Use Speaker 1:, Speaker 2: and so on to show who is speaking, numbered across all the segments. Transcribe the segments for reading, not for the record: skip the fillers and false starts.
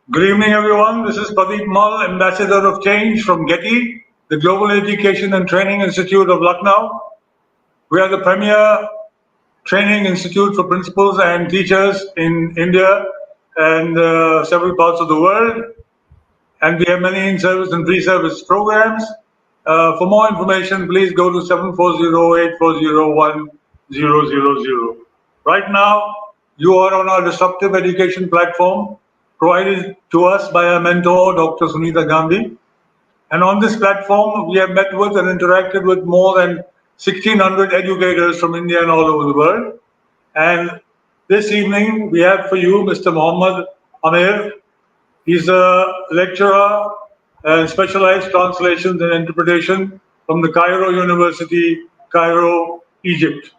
Speaker 1: Good evening, everyone. This is Pradeep, Ambassador of Change from GETI, the Global Education and Training Institute of Lucknow. We are the premier training institute for principals and teachers in India and several parts of the world. And we have many in-service and pre-service programs. For more information, please go to 740-840-1000. Right now, you are on our disruptive education platform provided to us by our mentor, Dr. Sunita Gandhi. And on this platform, we have met with and interacted with more than 1,600 educators from India and all over the world. And this evening, we have for you Mr. Mohammed Amer. He's a lecturer and specialized translations and interpretation from the Cairo University, Cairo, Egypt.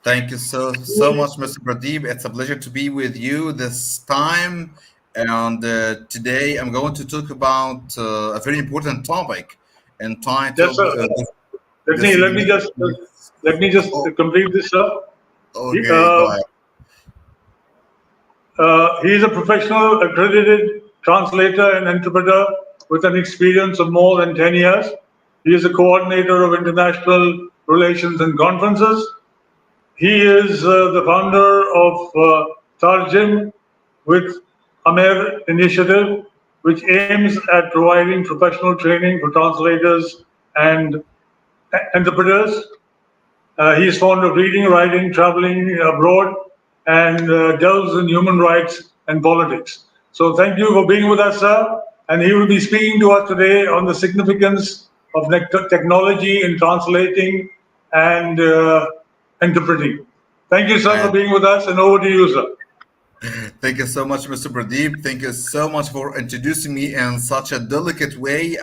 Speaker 2: Thank you so much, Mr. Pradeep. It's a pleasure to be with you this time. And today I'm going to talk about a very important topic
Speaker 1: Yes,
Speaker 2: entitled
Speaker 1: sir. Let
Speaker 2: this
Speaker 1: me let me
Speaker 2: evening.
Speaker 1: just let me just
Speaker 2: Oh,
Speaker 1: complete this, sir.
Speaker 2: okay, go
Speaker 1: Uh,
Speaker 2: ahead.
Speaker 1: he is a professional accredited translator and interpreter with an experience of more than 10 years. He is a coordinator of international relations and conferences. He is the founder of Tarjim with Amer initiative, which aims at providing professional training for translators and interpreters. He is fond of reading, writing, traveling abroad, and delves in human rights and politics. So thank you for being with us, sir. And he will be speaking to us today on the significance of technology in translating and interpreting. Thank you, sir, for
Speaker 2: And
Speaker 1: being with us, and over to you, sir.
Speaker 2: thank you so much, Mr. Pradeep. Thank you so much for introducing me in such a delicate way.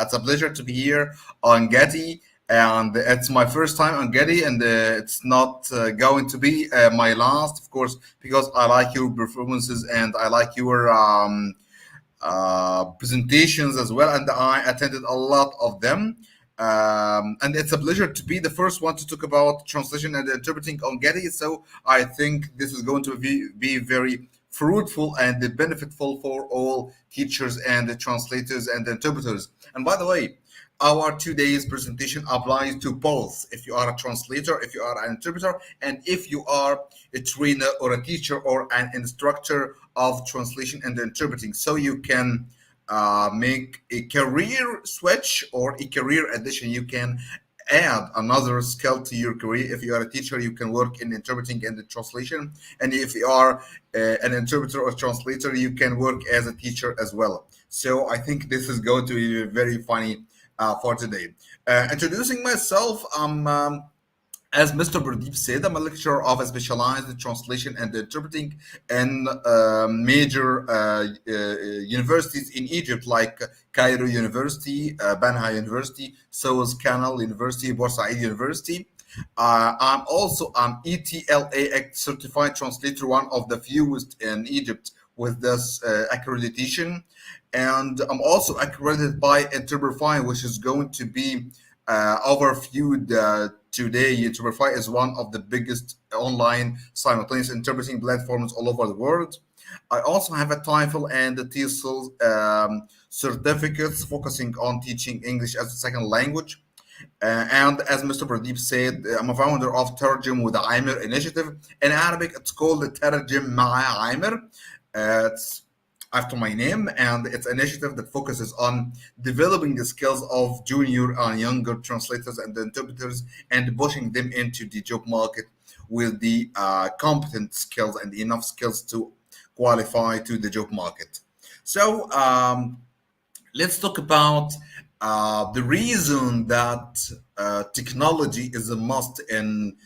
Speaker 2: It's a pleasure to be here on Getty. And it's my first time on Getty, and it's not going to be my last, of course, because I like your performances and I like your presentations as well, and I attended a lot of them. And it's a pleasure to be the first one to talk about translation and interpreting on Getty. So I think this is going to be very fruitful and benefitful for all teachers and translators and interpreters. And by the way, our today's presentation applies to both. If you are a translator, if you are an interpreter, and if you are a trainer or a teacher or an instructor of translation and interpreting, so you can make a career switch or a career addition. You can add another skill to your career. If you are a teacher, you can work in interpreting and the translation, and if you are an interpreter or translator, you can work as a teacher as well. So I think this is going to be very funny for today. Introducing myself, as Mr. Pradeep said, I'm a lecturer of a specialized translation and interpreting in major universities in Egypt, like Cairo University, Banha University, Suez Canal University, Boursaid University. I'm also an ETLA certified translator, one of the fewest in Egypt with this accreditation. And I'm also accredited by Interprefy, which is going to be overviewed today. Interprefy is one of the biggest online simultaneous interpreting platforms all over the world. I also have a TOEFL and a TESOL certificates focusing on teaching English as a second language. And as Mr. Pradeep said, I'm a founder of Tarjum with Amer initiative. In Arabic, it's called Tarjum Ma'a Amer. It's after my name, and it's an initiative that focuses on developing the skills of junior and younger translators and interpreters and pushing them into the job market with the competent skills and enough skills to qualify to the job market. So let's talk about the reason that technology is a must in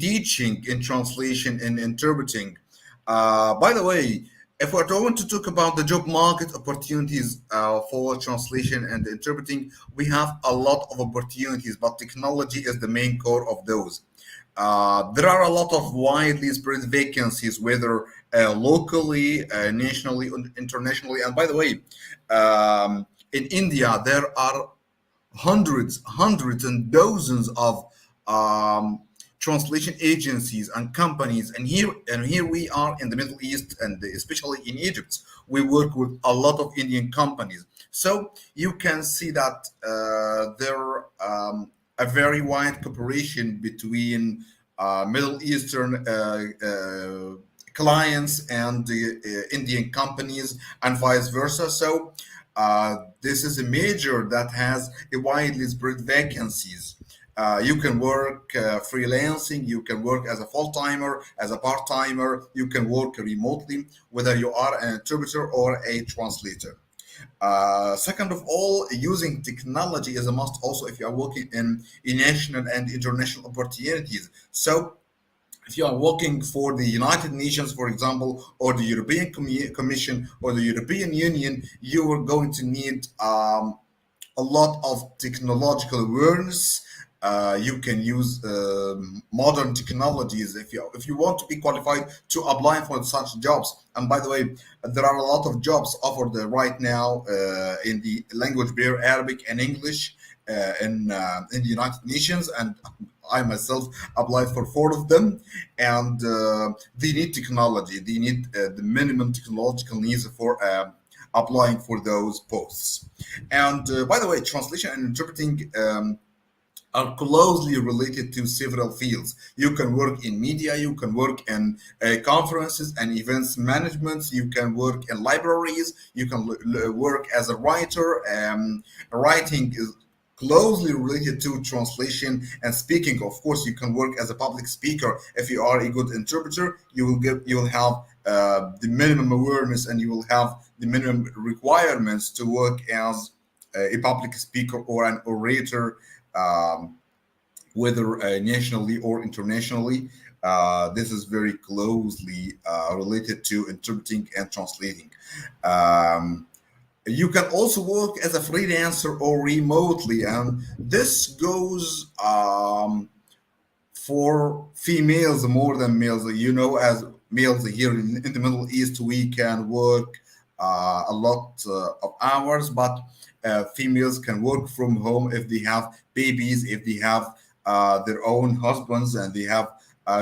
Speaker 2: teaching, in translation, in interpreting. By the way, if we're going to talk about the job market opportunities for translation and interpreting, we have a lot of opportunities, but technology is the main core of those. There are a lot of widely spread vacancies, whether locally, nationally, and internationally. And by the way, in India, there are hundreds and dozens of translation agencies and companies, and here we are in the Middle East, and especially in Egypt we work with a lot of Indian companies. So you can see that there a very wide cooperation between Middle Eastern clients and the Indian companies, and vice versa. So this is a major that has a widely spread vacancies. You can work freelancing, you can work as a full timer, as a part timer, you can work remotely, whether you are an interpreter or a translator. Second of all, using technology is a must also if you are working in national and international opportunities. So if you are working for the United Nations, for example, or the European Commission or the European Union, you are going to need a lot of technological awareness. You can use modern technologies if you want to be qualified to apply for such jobs. And by the way, there are a lot of jobs offered right now in the language barrier, Arabic and English, in the United Nations, and I myself applied for four of them. And they need technology. They need the minimum technological needs for applying for those posts. And by the way, translation and interpreting are closely related to several fields. You can work in media, you can work in conferences and events management, you can work in libraries, you can work as a writer. Writing is closely related to translation and speaking. Of course, you can work as a public speaker. If you are a good interpreter, you will have the minimum awareness, and you will have the minimum requirements to work as a public speaker or an orator, um, whether nationally or internationally. This is very closely related to interpreting and translating. Um, you can also work as a freelancer or remotely, and this goes for females more than males. As males here in the Middle East, we can work a lot of hours, but females can work from home if they have babies, if they have their own husbands, and they have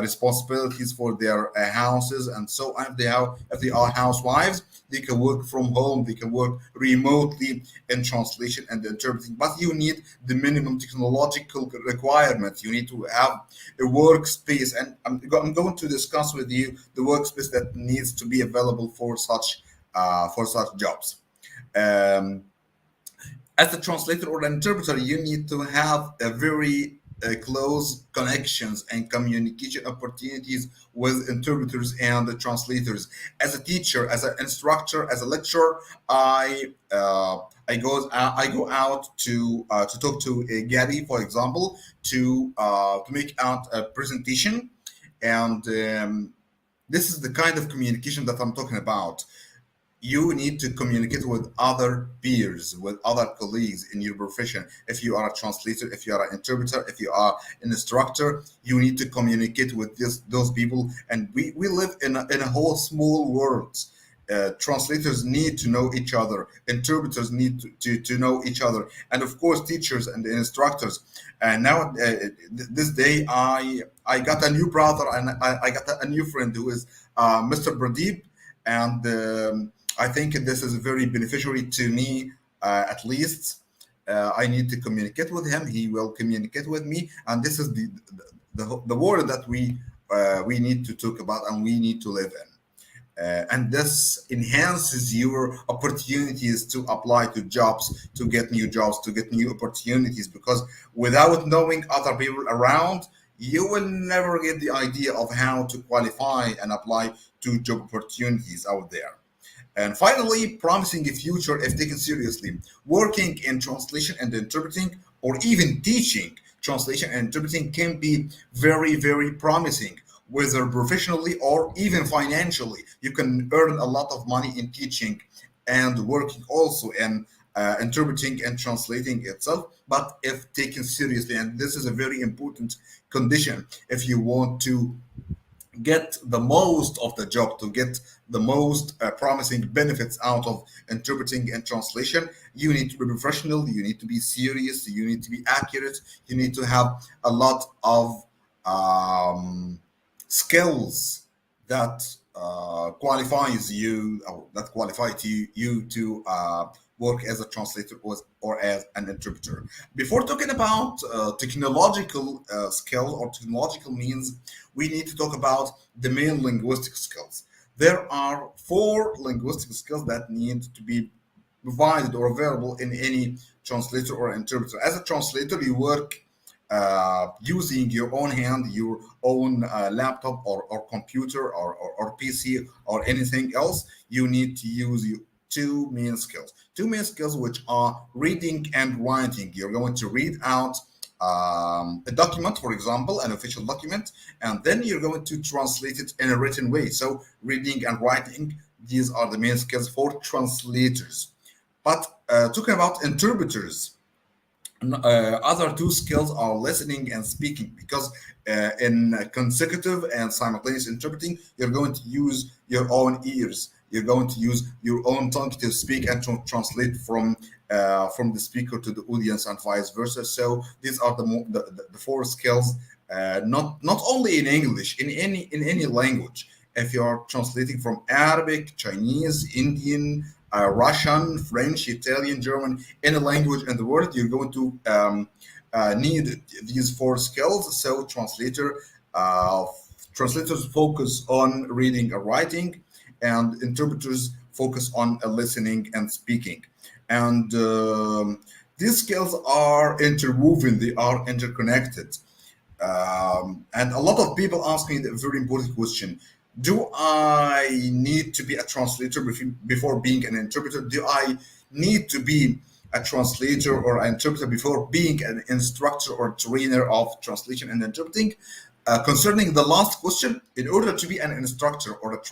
Speaker 2: responsibilities for their houses, and so on. If they are housewives, they can work from home. They can work remotely in translation and interpreting. But you need the minimum technological requirements. You need to have a workspace, and I'm going to discuss with you the workspace that needs to be available for such jobs. Um, as a translator or an interpreter, you need to have a very close connections and communication opportunities with interpreters and the translators. As a teacher, as an instructor, as a lecturer, I go out to talk to a GETI, for example, to make out a presentation, and this is the kind of communication that I'm talking about. You need to communicate with other peers, with other colleagues in your profession. If you are a translator, if you are an interpreter, if you are an instructor, you need to communicate with those people. And we live in a whole small world. Translators need to know each other, interpreters need to know each other, and of course teachers and instructors. And now this day I got a new brother, and I got a new friend who is Mr. Pradeep. And I think this is very beneficiary to me. At least I need to communicate with him. He will communicate with me, and this is the world that we need to talk about and we need to live in. And this enhances your opportunities to apply to jobs, to get new opportunities. Because without knowing other people around, you will never get the idea of how to qualify and apply to job opportunities out there. And finally, promising a future if taken seriously. Working in translation and interpreting, or even teaching translation and interpreting, can be very, very promising, whether professionally or even financially. You can earn a lot of money in teaching and working also in interpreting and translating itself. But if taken seriously, and this is a very important condition, if you want to get the most of the job, to get the most promising benefits out of interpreting and translation, you need to be professional, you need to be serious, you need to be accurate, you need to have a lot of um, skills that qualifies you, or that qualify you to work as a translator or as an interpreter. Before talking about technological skill or technological means, we need to talk about the main linguistic skills. There are four linguistic skills that need to be provided or available in any translator or interpreter. As a translator, you work using your own hand, your own laptop or computer or PC or anything else. You need to use two main skills. Two main skills, which are reading and writing. You're going to read out a document, for example, an official document, and then you're going to translate it in a written way. So, reading and writing, these are the main skills for translators. But talking about interpreters, other two skills are listening and speaking, because in consecutive and simultaneous interpreting, you're going to use your own ears, you're going to use your own tongue to speak and to translate from the speaker to the audience and vice versa. So these are the four skills, not only in English, in any language. If you are translating from Arabic, Chinese, Indian, Russian, French, Italian, German, any language in the world, you're going to need these four skills. So uh, translators focus on reading and writing, and interpreters focus on listening and speaking. And these skills are interwoven; they are interconnected. And a lot of people ask me the very important question: do I need to be a translator before being an interpreter? Do I need to be a translator or an interpreter before being an instructor or trainer of translation and interpreting? Concerning the last question, in order to be an instructor or a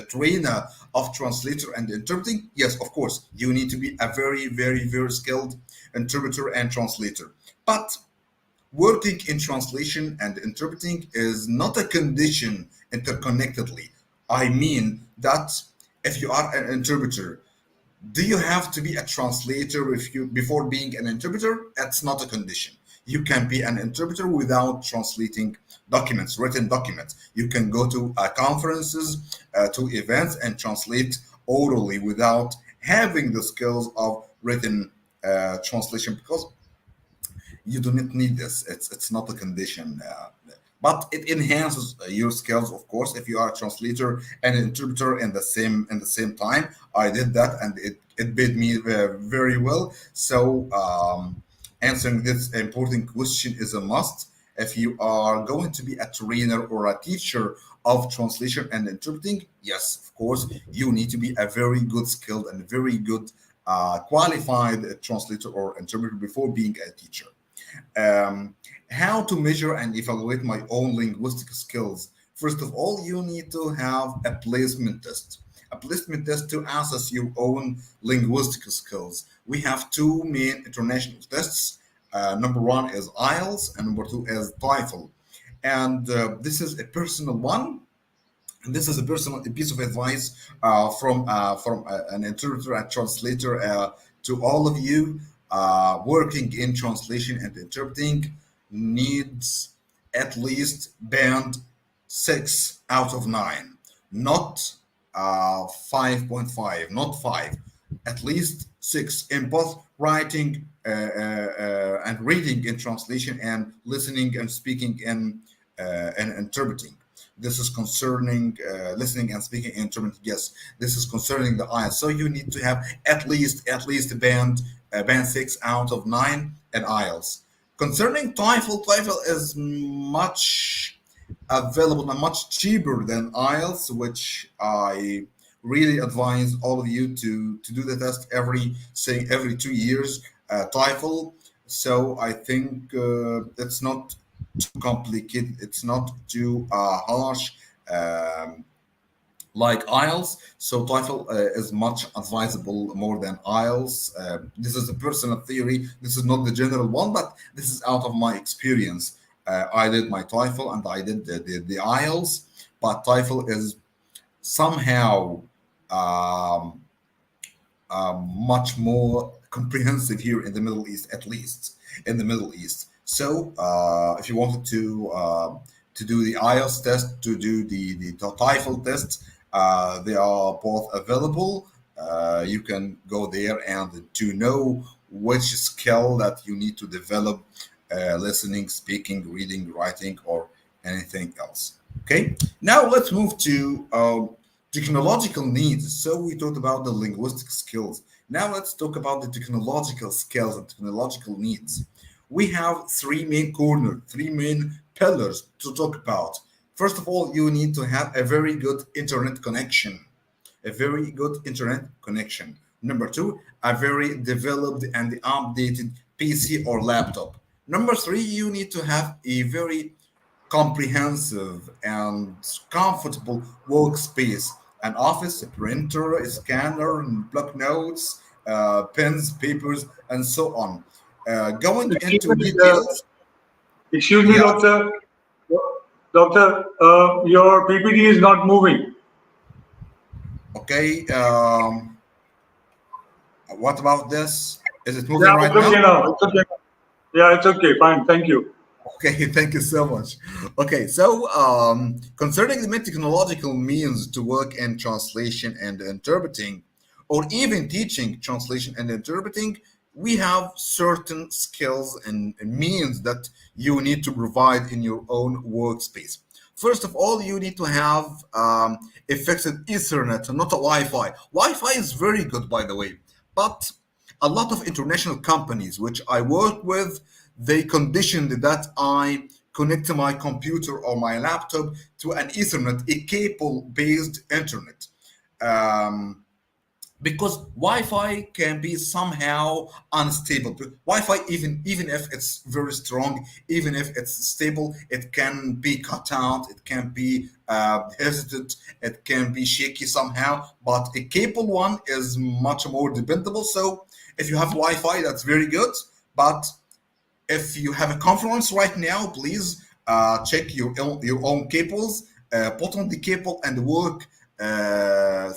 Speaker 2: trainer of translator and interpreting, yes, of course, you need to be a very, very, very skilled interpreter and translator. But working in translation and interpreting is not a condition interconnectedly. I mean that if you are an interpreter, do you have to be a translator if you before being an interpreter? That's not a condition. You can be an interpreter without translating documents, written documents. You can go to conferences, to events, and translate orally without having the skills of written translation, because you do not need this. It's not a condition, but it enhances your skills, of course. If you are a translator and an interpreter in the same time, I did that, and it paid me very well. So answering this important question is a must. If you are going to be a trainer or a teacher of translation and interpreting, yes, of course, you need to be a very good skilled and very good qualified translator or interpreter before being a teacher. um, how to measure and evaluate my own linguistic skills. First of all, you need to have a placement test. A placement test to assess your own linguistic skills. We have two main international tests. Number one is IELTS, and number two is TOEFL. And this is a personal one. And this is a personal piece of advice from an interpreter and translator to all of you working in translation and interpreting. Needs at least band 6 out of 9, not 5.5, not 5, at least 6 in both writing and reading in translation, and listening and speaking and interpreting. This is concerning listening and speaking and interpreting. Yes, this is concerning the IELTS. So you need to have at least a band 6 out of 9 in IELTS. Concerning TOEFL is much available and much cheaper than IELTS, which I really advise all of you to do the test every 2 years. TOEFL. So I think it's not too complicated. It's not too harsh. Um, like IELTS. So TOEFL is much advisable more than IELTS. This is a personal theory. This is not the general one, but this is out of my experience. I did my TOEFL and I did the IELTS, but TOEFL is somehow um, much more comprehensive here in the Middle East, at least in the Middle East. So if you wanted to do the IELTS test, to do the TOEFL test, they are both available. You can go there and to know which skill that you need to develop, listening, speaking, reading, writing, or anything else. Okay, now let's move to technological needs. So we talked about the linguistic skills. Now let's talk about the technological skills and technological needs. We have three main corners, three main pillars to talk about. First of all, you need to have a very good internet connection. A very good internet connection. Number two, a very developed and updated PC or laptop. Number three, you need to have a very comprehensive and comfortable workspace, an office, a printer, a scanner, block notes, pens, papers, and so on. Going
Speaker 1: Excuse
Speaker 2: into
Speaker 1: me,
Speaker 2: details,
Speaker 1: excuse me,
Speaker 2: yeah,
Speaker 1: doctor. Doctor, your PPT is not moving.
Speaker 2: okay. What about this? Is it
Speaker 1: Yeah,
Speaker 2: moving
Speaker 1: it's
Speaker 2: right now?
Speaker 1: okay now. It's okay. Yeah, it's okay. Fine. Thank you.
Speaker 2: Okay, thank you so much. Okay, so concerning the main technological means to work in translation and interpreting, or even teaching translation and interpreting, we have certain skills and means that you need to provide in your own workspace. First of all, you need to have a fixed Ethernet, not a Wi-Fi. Wi-Fi is very good, by the way, but a lot of international companies which I work with, they conditioned that I connect to my computer or my laptop to an Ethernet, a cable-based internet. Um, because Wi-Fi can be somehow unstable. But Wi-Fi, even if it's very strong, even if it's stable, it can be cut out. It can be hesitant. It can be shaky somehow. But a cable one is much more dependable. So if you have Wi-Fi, that's very good. But if you have a conference right now, please check your own cables, put on the cable and work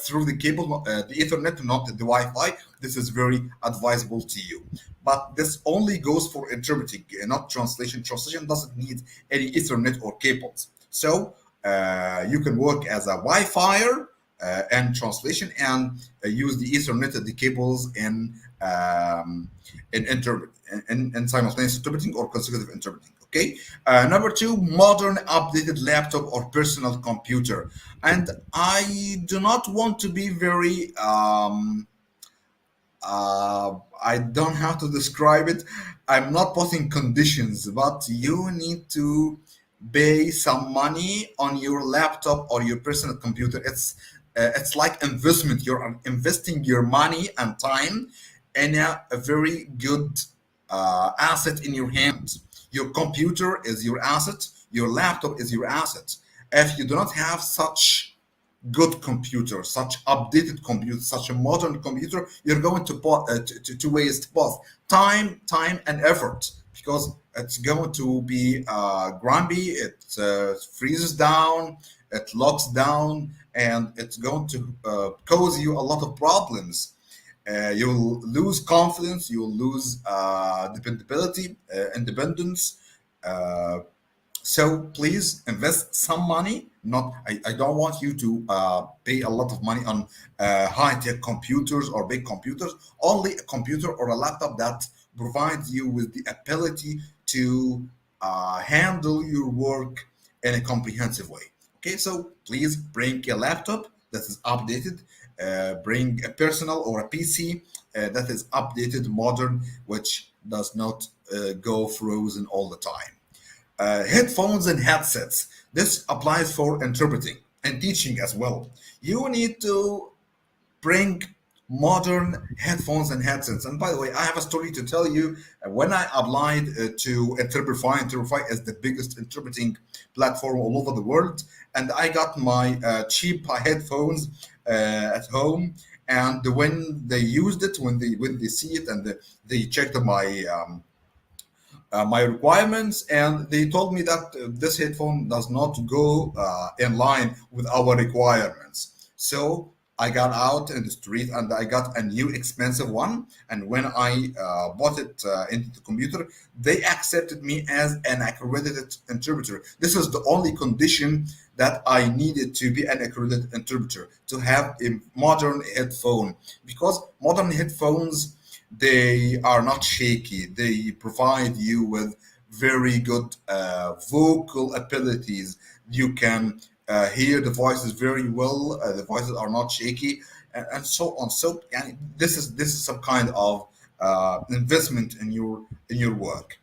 Speaker 2: through the cable, the Ethernet, not the Wi-Fi. This is very advisable to you. But this only goes for interpreting, not translation. Translation doesn't need any Ethernet or cables. So you can work as a Wi-Fi and translation and use the Ethernet, the cables in interpret in simultaneous interpreting or consecutive interpreting. Okay. Number two, modern updated laptop or personal computer. And I do not want to be very I don't have to describe it. I'm not putting conditions, but you need to pay some money on your laptop or your personal computer. It's like investment. You're investing your money and time in a very good asset in your hands. Your computer is your asset. Your laptop is your asset. If you do not have such good computer, such updated computer, such a modern computer, you're going to waste both time and effort because it's going to be grumpy. It freezes down, it locks down, and it's going to cause you a lot of problems. You'll lose confidence, you'll lose dependability, independence. Uh, so please invest some money. Not, I don't want you to pay a lot of money on high-tech computers or big computers. Only a computer or a laptop that provides you with the ability to handle your work in a comprehensive way. Okay, so please bring a laptop that is updated. Bring a personal or a PC that is updated, modern, which does not go frozen all the time. Headphones and headsets. This applies for interpreting and teaching as well. You need to bring modern headphones and headsets. And by the way, I have a story to tell you. When I applied to Interpretify, Interpretify is the biggest interpreting platform all over the world, and I got my cheap headphones at home. And when they used it, when they see it, and they checked my requirements, and they told me that this headphone does not go in line with our requirements. So I got out in the street and I got a new expensive one. And when I bought it into the computer, they accepted me as an accredited interpreter. This is the only condition that I needed to be an accredited interpreter, to have a modern headphone, because modern headphones, they are not shaky. They provide you with very good vocal abilities. You can hear the voices very well. The voices are not shaky, and so on. So, and this is some kind of investment in your work.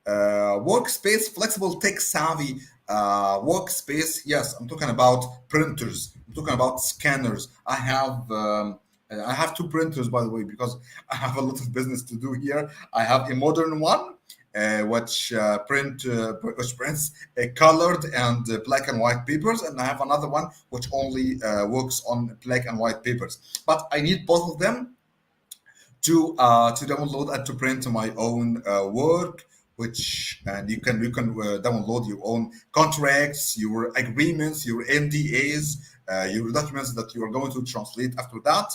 Speaker 2: Workspace, flexible, tech savvy workspace. Yes, I'm talking about printers. I'm talking about scanners. I have two printers, by the way, because I have a lot of business to do here. I have a modern one, which prints colored and black and white papers, and I have another one which only works on black and white papers. But I need both of them to download and to print my own work, which, and you can download your own contracts, your agreements, your NDAs, your documents that you are going to translate after that.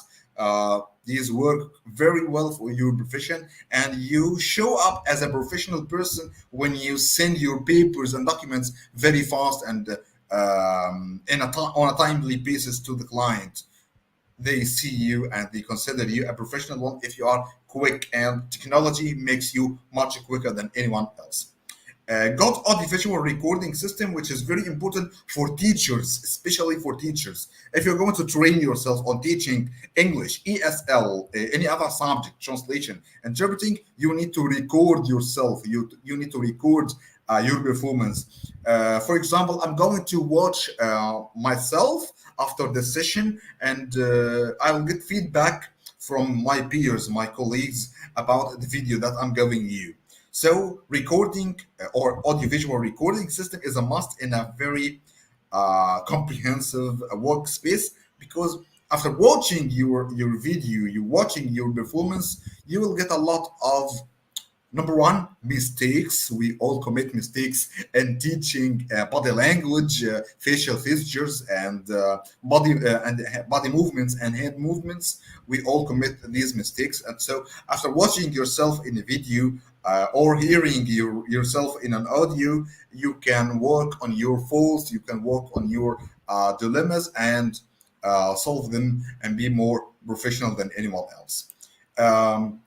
Speaker 2: These work very well for your profession, and you show up as a professional person when you send your papers and documents very fast and on a timely basis to the client. They see you and they consider you a professional one if you are quick, and technology makes you much quicker than anyone else. Got audiovisual recording system, which is very important for teachers, especially for teachers. If you're going to train yourself on teaching English, ESL, any other subject, translation, interpreting, you need to record yourself. You need to record your performance. For example, I'm going to watch myself after the session, and I will get feedback from my peers, my colleagues, about the video that I'm giving you. So recording or audiovisual recording system is a must in a very comprehensive workspace, because after watching your video, you watching your performance, you will get a lot of, number one, mistakes. We all commit mistakes in teaching body language, facial gestures, and body movements and hand movements. We all commit these mistakes, and so after watching yourself in a video or hearing yourself in an audio, you can work on your faults. You can work on your dilemmas and solve them and be more professional than anyone else. Um,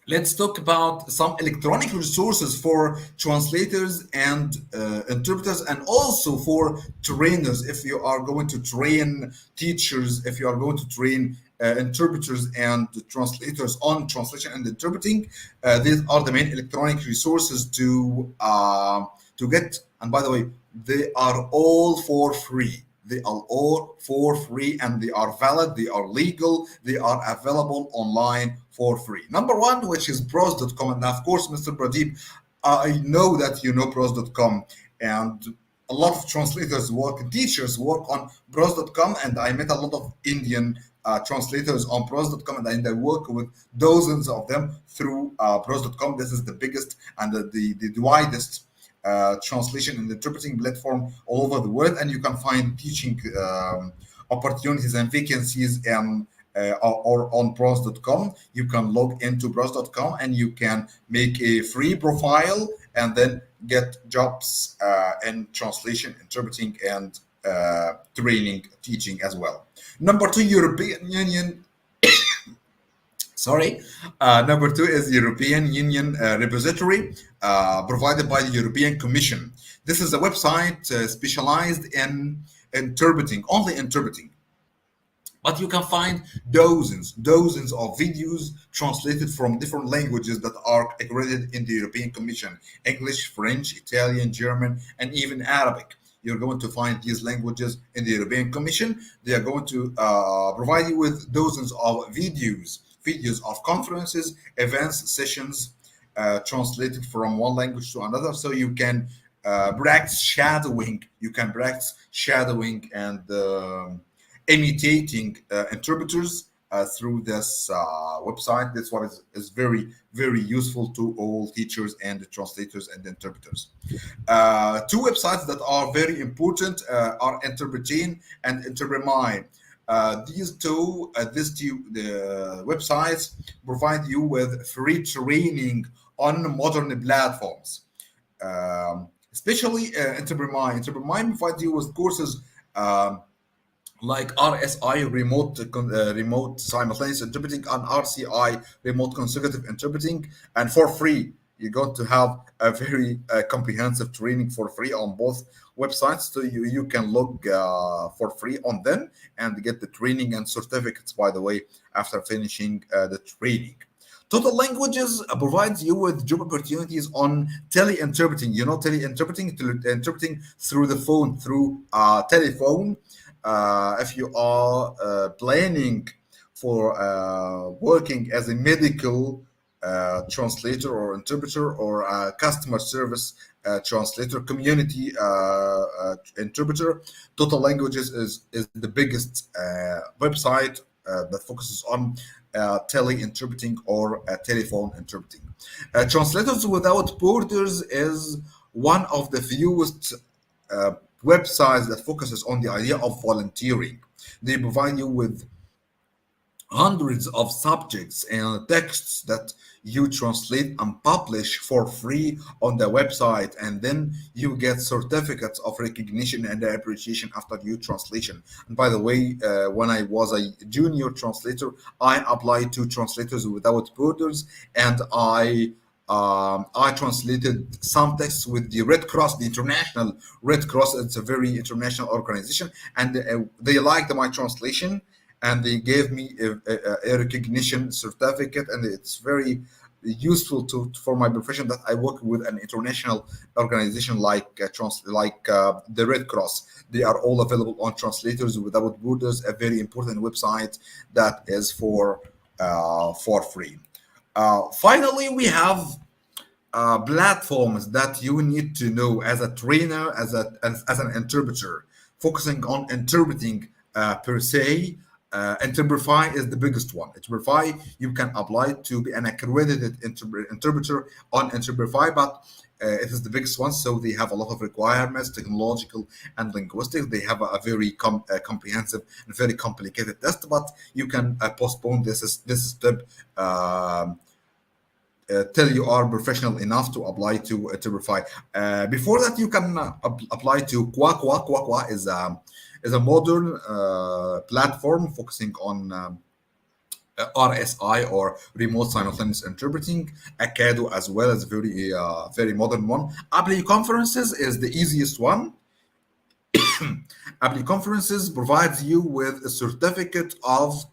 Speaker 2: Let's talk about some electronic resources for translators and interpreters, and also for trainers. If you are going to train teachers, if you are going to train interpreters and translators on translation and interpreting, these are the main electronic resources to get. And by the way, they are all for free. They are all for free, and they are valid, they are legal, they are available online for free. Number one, which is pros.com. And of course, Mr. Pradeep, I know that you know pros.com, and a lot of translators work, teachers work on pros.com, and I met a lot of Indian translators on pros.com, and I work with dozens of them through pros.com. This is the biggest and the widest translation and interpreting platform all over the world, and you can find teaching opportunities and vacancies or on pros.com. You can log into pros.com and you can make a free profile and then get jobs in translation, interpreting, and training, teaching as well. Number two, European Union. Sorry. Number two is European Union repository provided by the European Commission. This is a website specialized in interpreting, only interpreting. But you can find dozens of videos translated from different languages that are accredited in the European Commission: English, French, Italian, German, and even Arabic. You're going to find these languages in the European Commission. They are going to provide you with dozens of videos of conferences, events, sessions translated from one language to another, so you can practice shadowing. You can practice shadowing and imitating interpreters through this website. This one is very useful to all teachers and translators and interpreters. Two websites that are very important are Interpretain and Interpremine. These two the websites provide you with free training on modern platforms. Especially Entrepreneur provides you with courses like RSI remote simultaneous interpreting and RCI remote consecutive interpreting, and for free. You're going to have a very comprehensive training for free on both websites, so you can look for free on them and get the training and certificates. By the way, after finishing the training. Total Languages provides you with job opportunities on teleinterpreting. You know, teleinterpreting through the phone, through telephone. If you are planning for working as a medical translator or interpreter, or a customer service translator, community interpreter, Total Languages is the biggest website that focuses on tele-interpreting or telephone interpreting. Translators Without Borders is one of the fewest uh, websites that focuses on the idea of volunteering. They provide you with hundreds of subjects and texts that you translate and publish for free on the website, and then you get certificates of recognition and appreciation after your translation. And by the way, when I was a junior translator, I applied to Translators Without Borders, and I translated some texts with the Red Cross, the International Red Cross. It's a very international organization, and they liked my translation, and they gave me a recognition certificate, and it's very useful to for my profession that I work with an international organization like the Red Cross. They are all available on Translators Without Borders, a very important website that is for free. Finally, we have platforms that you need to know as a trainer, as an interpreter, focusing on interpreting per se. Interprefy is the biggest one. Interprefy, you can apply to be an accredited interpreter on Interprefy, but it is the biggest one, so they have a lot of requirements, technological and linguistic. They have a very comprehensive and very complicated test, but you can postpone this step till you are professional enough to apply to Verify. Before that, you can apply to Qua. Qua is a modern platform focusing on RSI or remote simultaneous interpreting. Acado as well as very modern one. Apply Conferences is the easiest one. Apply Conferences provides you with a certificate of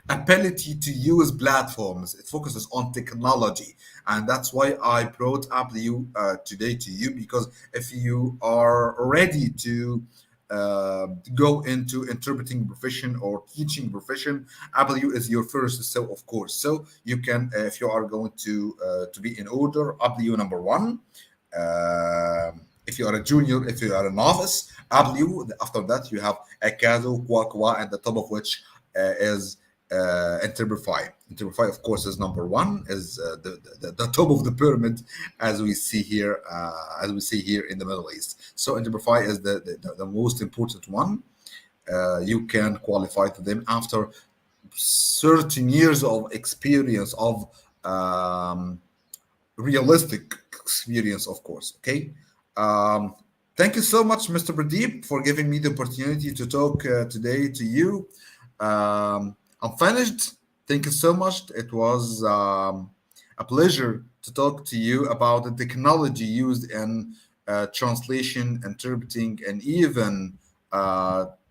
Speaker 2: ability to use platforms. It focuses on technology, and that's why I brought Apple today to you, because if you are ready to go into interpreting profession or teaching profession, Apple is your first. So of course, so you can, if you are going to be in order, Apple number one. If you are a junior, if you are a novice, W. After that, you have Acado, Qua, and the top of which is Interprefy. Interprefy, of course, is number one, is the top of the pyramid, as we see here, in the Middle East. So Interprefy is the most important one. You can qualify to them after certain years of experience of realistic experience, of course. Okay. Um, Thank you so much, Mr. Pradeep, for giving me the opportunity to talk today to you. I'm finished. Thank you so much. It was a pleasure to talk to you about the technology used in translation, interpreting, and even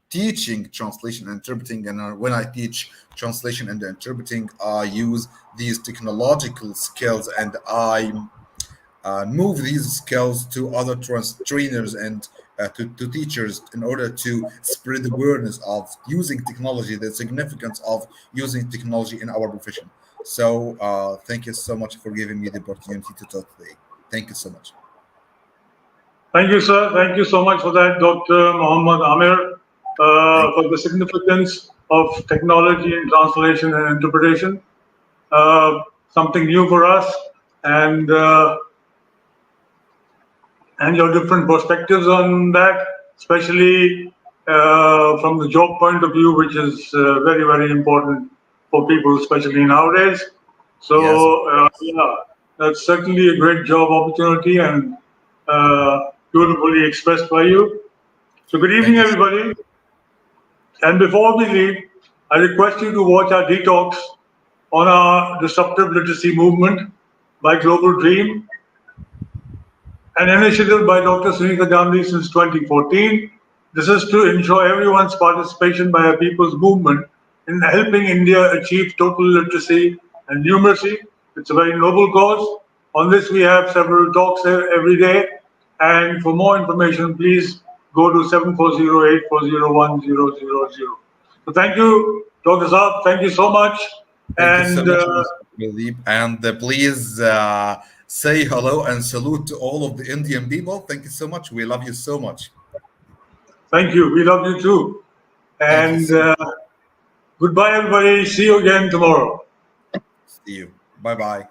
Speaker 2: teaching translation and interpreting. And when I teach translation and interpreting, I use these technological skills, and I move these skills to other trainers and to teachers in order to spread the awareness of using technology, the significance of using technology in our profession. So thank you so much for giving me the opportunity to talk today. Thank you so much.
Speaker 1: Thank you, sir. Thank you so much for that, Dr. Muhammad Amer,
Speaker 2: Thank
Speaker 1: for the significance of technology in translation and interpretation. Something new for us, and uh, and your different perspectives on that, especially from the job point of view, which is very, very important for people, especially nowadays. So,
Speaker 2: Yes,
Speaker 1: yeah, that's certainly a great job opportunity and beautifully expressed by you. So, good
Speaker 2: thank
Speaker 1: evening,
Speaker 2: you.
Speaker 1: everybody. And before we leave, I request you to watch our detox on our disruptive literacy movement by Global Dream, an initiative by Dr. Sunita Gandhi since 2014. This is to ensure everyone's participation by a people's movement in helping India achieve total literacy and numeracy. It's a very noble cause. On this, we have several talks every day. And for more information, please go to 7408401000. So thank you, Dr. Saab. Thank you so much.
Speaker 2: Thank you so
Speaker 1: And
Speaker 2: much, Mr. Pradeep. And please say hello and salute to all of the Indian people. Thank you so much. We love you so much.
Speaker 1: thank you. We love you too.
Speaker 2: Thank you
Speaker 1: And
Speaker 2: so much.
Speaker 1: goodbye, everybody. See you again tomorrow.
Speaker 2: See you. Bye bye.